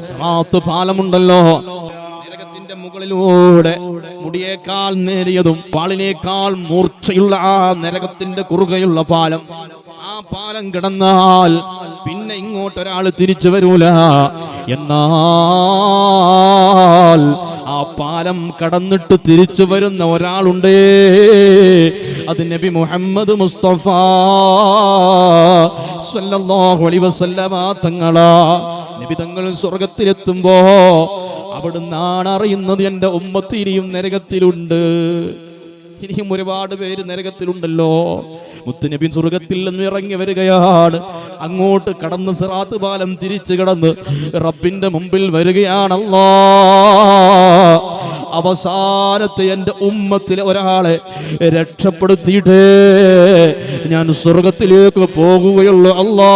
സിറാത്ത് പാലമുണ്ടല്ലോ, നരകത്തിന്റെ മുകളിലൂടെ മുടിയേക്കാൾ നേരിയതും പാളിനേക്കാൾ മൂർച്ചയുള്ള ആ നരകത്തിന്റെ കുറുകയുള്ള പാലം. ആ പാലം കിടന്നാൽ പിന്നെ ഇങ്ങോട്ടൊരാൾ തിരിച്ചു വരൂല. എന്നാൽ ആ പാലം കടന്നിട്ട് തിരിച്ചു വരുന്ന ഒരാളുണ്ട്. അത് നബി മുഹമ്മദ് മുസ്തഫ സല്ലല്ലാഹു അലൈഹി വസല്ലമ തങ്ങളാ. നബി തങ്ങൾ സ്വർഗത്തിലെത്തുമ്പോ അവിടുന്നാണ് അറിയുന്നത് എൻ്റെ ഉമ്മത്ത് ഇനിയും നരകത്തിലുണ്ട്, ഇനിയും ഒരുപാട് പേര് നരകത്തിലുണ്ടല്ലോ. മുത്തുനബി സ്വർഗത്തിൽ നിന്ന് ഇറങ്ങി വരികയാണ്. അങ്ങോട്ട് കടന്ന് സിറാത്ത് പാലം തിരിച്ചു കടന്ന് റബ്ബിന്റെ മുമ്പിൽ വരികയാണല്ലോ. അവസാനത്തെ എൻ്റെ ഉമ്മത്തിലെ ഒരാളെ രക്ഷപ്പെടുത്തിയിട്ടേ ഞാൻ സ്വർഗത്തിലേക്ക് പോകുകയുള്ളൂ. അല്ലാഹ്